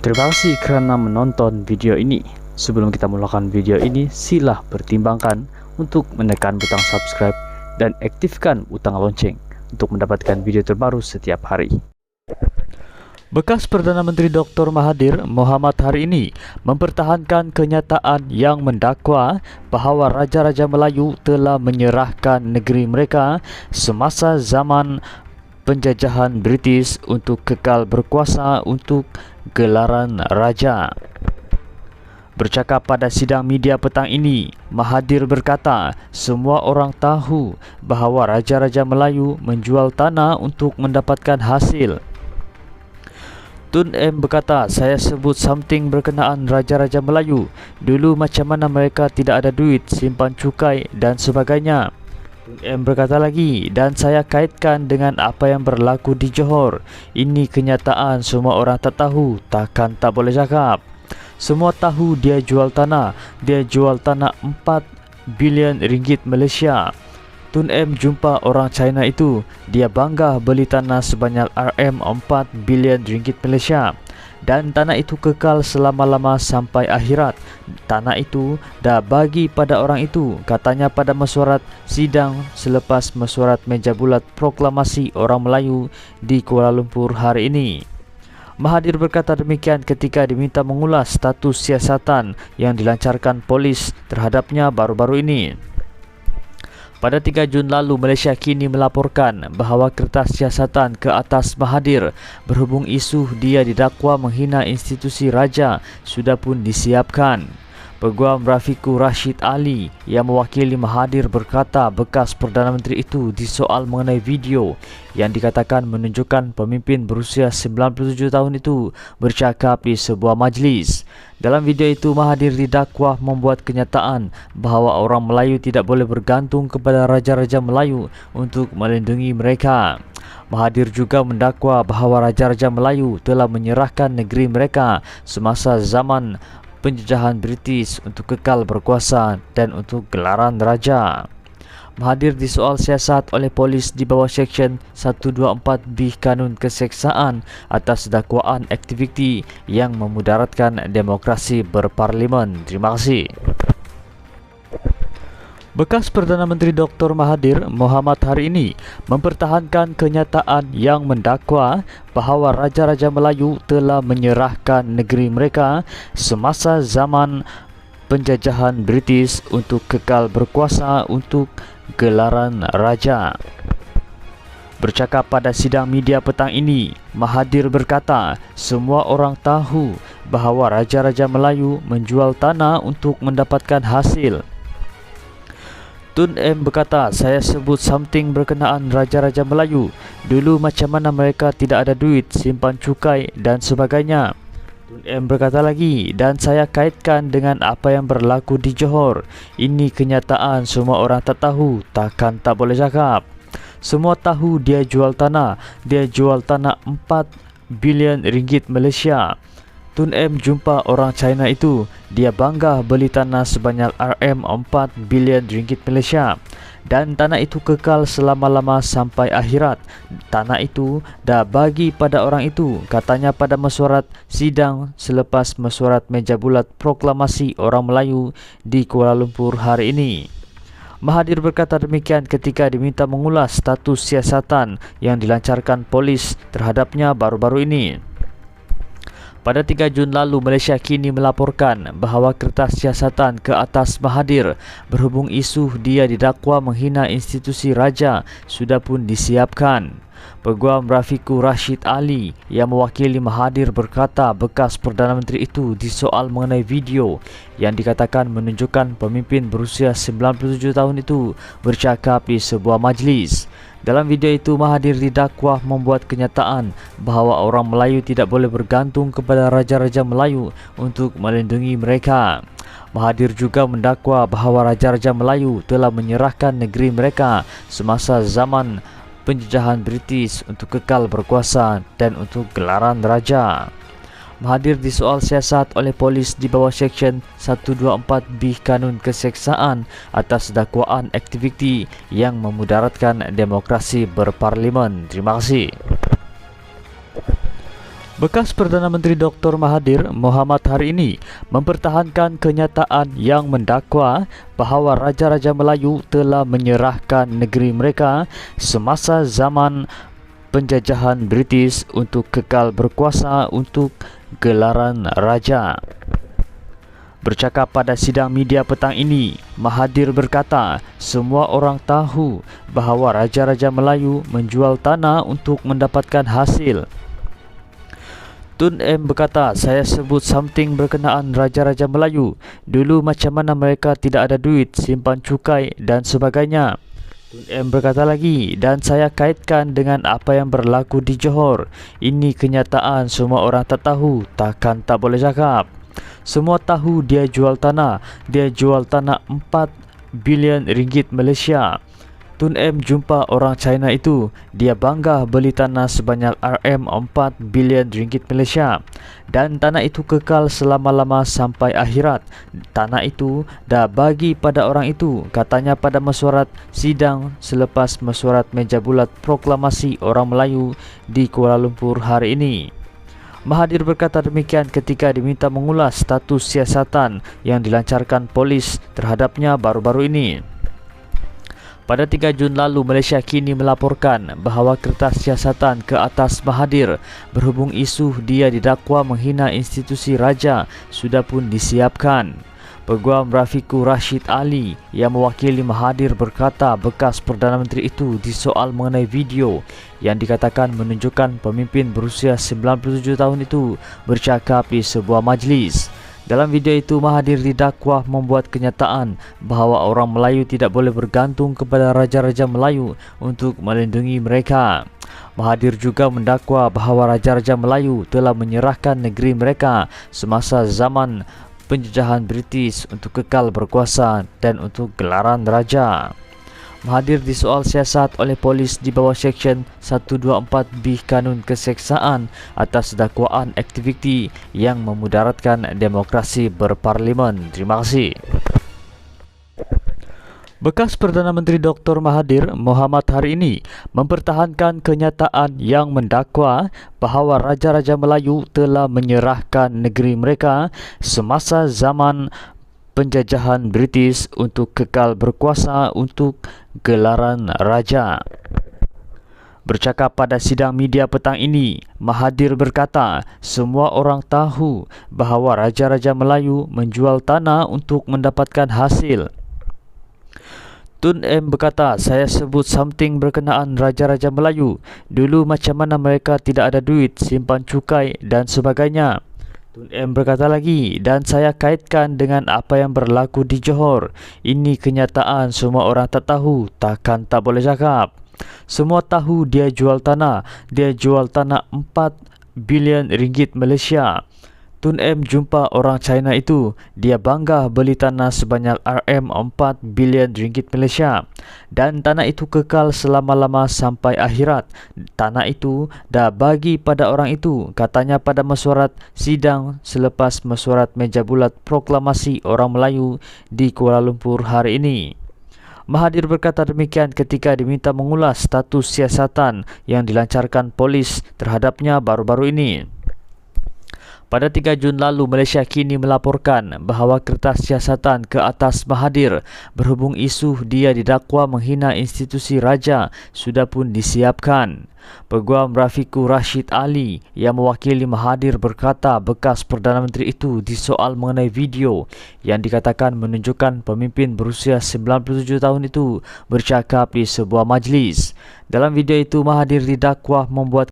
Terima kasih kerana menonton video ini. Sebelum kita mulakan video ini, sila pertimbangkan untuk menekan butang subscribe dan aktifkan butang lonceng untuk mendapatkan video terbaru setiap hari. Bekas Perdana Menteri Dr. Mahathir Mohamad hari ini mempertahankan kenyataan yang mendakwa bahawa Raja-Raja Melayu telah menyerahkan negeri mereka semasa zaman penjajahan British untuk kekal berkuasa untuk gelaran raja. Bercakap pada sidang media petang ini, Mahathir berkata semua orang tahu bahawa Raja-Raja Melayu menjual tanah untuk mendapatkan hasil. Tun M berkata, saya sebut something berkenaan Raja-Raja Melayu. Dulu macam mana mereka tidak ada duit, simpan cukai dan sebagainya. Tun M berkata lagi, dan saya kaitkan dengan apa yang berlaku di Johor. Ini kenyataan, semua orang tak tahu, takkan tak boleh cakap. Semua tahu dia jual tanah 4 bilion ringgit Malaysia. Tun M jumpa orang China itu, dia bangga beli tanah sebanyak RM4 bilion ringgit Malaysia. Dan tanah itu kekal selama-lama sampai akhirat. Tanah itu dah bagi pada orang itu, katanya pada mesyuarat sidang selepas mesyuarat meja bulat proklamasi orang Melayu di Kuala Lumpur hari ini. Mahathir berkata demikian ketika diminta mengulas status siasatan yang dilancarkan polis terhadapnya baru-baru ini. Pada 3 Jun lalu, Malaysia kini melaporkan bahawa kertas siasatan ke atas Mahathir berhubung isu dia didakwa menghina institusi raja sudah pun disiapkan. Peguam Rafiqur Rashid Ali yang mewakili Mahathir berkata bekas Perdana Menteri itu disoal mengenai video yang dikatakan menunjukkan pemimpin berusia 97 tahun itu bercakap di sebuah majlis. Dalam video itu, Mahathir didakwa membuat kenyataan bahawa orang Melayu tidak boleh bergantung kepada Raja-Raja Melayu untuk melindungi mereka. Mahathir juga mendakwa bahawa Raja-Raja Melayu telah menyerahkan negeri mereka semasa zaman penjajahan British untuk kekal berkuasa dan untuk gelaran raja. Mahathir disoal siasat oleh polis di bawah Seksyen 124B Kanun Keseksaan atas dakwaan aktiviti yang memudaratkan demokrasi berparlimen. Terima kasih. Bekas Perdana Menteri Dr. Mahathir Mohamad hari ini mempertahankan kenyataan yang mendakwa bahawa Raja-Raja Melayu telah menyerahkan negeri mereka semasa zaman penjajahan British untuk kekal berkuasa untuk gelaran raja. Bercakap pada sidang media petang ini, Mahathir berkata semua orang tahu bahawa Raja-Raja Melayu menjual tanah untuk mendapatkan hasil. Tun M berkata, saya sebut something berkenaan Raja-Raja Melayu. Dulu macam mana mereka tidak ada duit, simpan cukai dan sebagainya. Tun M berkata lagi, dan saya kaitkan dengan apa yang berlaku di Johor. Ini kenyataan, semua orang tak tahu, takkan tak boleh cakap. Semua tahu dia jual tanah 4 bilion ringgit Malaysia. Tun M jumpa orang China itu, dia bangga beli tanah sebanyak RM4 bilion ringgit Malaysia. Dan tanah itu kekal selama-lama sampai akhirat. Tanah itu dah bagi pada orang itu, katanya pada mesyuarat sidang selepas mesyuarat meja bulat proklamasi orang Melayu di Kuala Lumpur hari ini. Mahathir berkata demikian ketika diminta mengulas status siasatan yang dilancarkan polis terhadapnya baru-baru ini. Pada 3 Jun lalu, Malaysia kini melaporkan bahawa kertas siasatan ke atas Mahathir berhubung isu dia didakwa menghina institusi raja sudah pun disiapkan. Peguam Rafiqur Rashid Ali yang mewakili Mahathir berkata bekas Perdana Menteri itu disoal mengenai video yang dikatakan menunjukkan pemimpin berusia 97 tahun itu bercakap di sebuah majlis. Dalam video itu, Mahathir didakwa membuat kenyataan bahawa orang Melayu tidak boleh bergantung kepada Raja-Raja Melayu untuk melindungi mereka. Mahathir juga mendakwa bahawa Raja-Raja Melayu telah menyerahkan negeri mereka semasa zaman penjajahan British untuk kekal berkuasa dan untuk gelaran raja. Mahathir disoal siasat oleh polis di bawah Seksyen 124B Kanun Keseksaan atas dakwaan aktiviti yang memudaratkan demokrasi berparlimen. Terima kasih. Bekas Perdana Menteri Dr. Mahathir Mohamad hari ini mempertahankan kenyataan yang mendakwa bahawa Raja-Raja Melayu telah menyerahkan negeri mereka semasa zaman penjajahan British untuk kekal berkuasa untuk gelaran raja. Bercakap pada sidang media petang ini, Mahathir berkata semua orang tahu bahawa Raja-Raja Melayu menjual tanah untuk mendapatkan hasil. Tun M berkata, saya sebut something berkenaan Raja-Raja Melayu. Dulu macam mana mereka tidak ada duit, simpan cukai dan sebagainya. Tun M berkata lagi, dan saya kaitkan dengan apa yang berlaku di Johor. Ini kenyataan, semua orang tak tahu, takkan tak boleh cakap. Semua tahu dia jual tanah 4 bilion ringgit Malaysia. Tun M jumpa orang China itu, dia bangga beli tanah sebanyak RM4 bilion ringgit Malaysia dan tanah itu kekal selama-lama sampai akhirat. Tanah itu dah bagi pada orang itu, katanya pada mesyuarat sidang selepas mesyuarat meja bulat proklamasi orang Melayu di Kuala Lumpur hari ini. Mahathir berkata demikian ketika diminta mengulas status siasatan yang dilancarkan polis terhadapnya baru-baru ini. Pada 3 Jun lalu, Malaysia kini melaporkan bahawa kertas siasatan ke atas Mahathir berhubung isu dia didakwa menghina institusi raja sudah pun disiapkan. Peguam Rafiqur Rashid Ali yang mewakili Mahathir berkata bekas Perdana Menteri itu disoal mengenai video yang dikatakan menunjukkan pemimpin berusia 97 tahun itu bercakap di sebuah majlis. Dalam video itu, Mahathir didakwa membuat kenyataan bahawa orang Melayu tidak boleh bergantung kepada Raja-Raja Melayu untuk melindungi mereka. Mahathir juga mendakwa bahawa Raja-Raja Melayu telah menyerahkan negeri mereka semasa zaman penjajahan British untuk kekal berkuasa dan untuk gelaran raja. Mahathir disoal siasat oleh polis di bawah Seksyen 124B Kanun Keseksaan atas dakwaan aktiviti yang memudaratkan demokrasi berparlimen. Terima kasih. Bekas Perdana Menteri Dr. Mahathir Mohamad hari ini mempertahankan kenyataan yang mendakwa bahawa Raja-Raja Melayu telah menyerahkan negeri mereka semasa zaman penjajahan British untuk kekal berkuasa untuk gelaran raja. Bercakap pada sidang media petang ini, Mahathir berkata semua orang tahu bahawa Raja-Raja Melayu menjual tanah untuk mendapatkan hasil. Tun M berkata, saya sebut something berkenaan Raja-Raja Melayu. Dulu macam mana mereka tidak ada duit, simpan cukai dan sebagainya. Tun M berkata lagi, dan saya kaitkan dengan apa yang berlaku di Johor. Ini kenyataan, semua orang tak tahu, takkan tak boleh cakap. Semua tahu dia jual tanah 4 bilion ringgit Malaysia. Tun M jumpa orang China itu, dia bangga beli tanah sebanyak RM4 bilion ringgit Malaysia dan tanah itu kekal selama-lama sampai akhirat. Tanah itu dah bagi pada orang itu, katanya pada mesyuarat sidang selepas mesyuarat meja bulat proklamasi orang Melayu di Kuala Lumpur hari ini. Mahathir berkata demikian ketika diminta mengulas status siasatan yang dilancarkan polis terhadapnya baru-baru ini. Pada 3 Jun lalu, Malaysia kini melaporkan bahawa kertas siasatan ke atas Mahathir berhubung isu dia didakwa menghina institusi raja sudah pun disiapkan. Peguam Rafiqur Rashid Ali yang mewakili Mahathir berkata bekas Perdana Menteri itu disoal mengenai video yang dikatakan menunjukkan pemimpin berusia 97 tahun itu bercakap di sebuah majlis. Dalam video itu, Mahathir didakwa membuat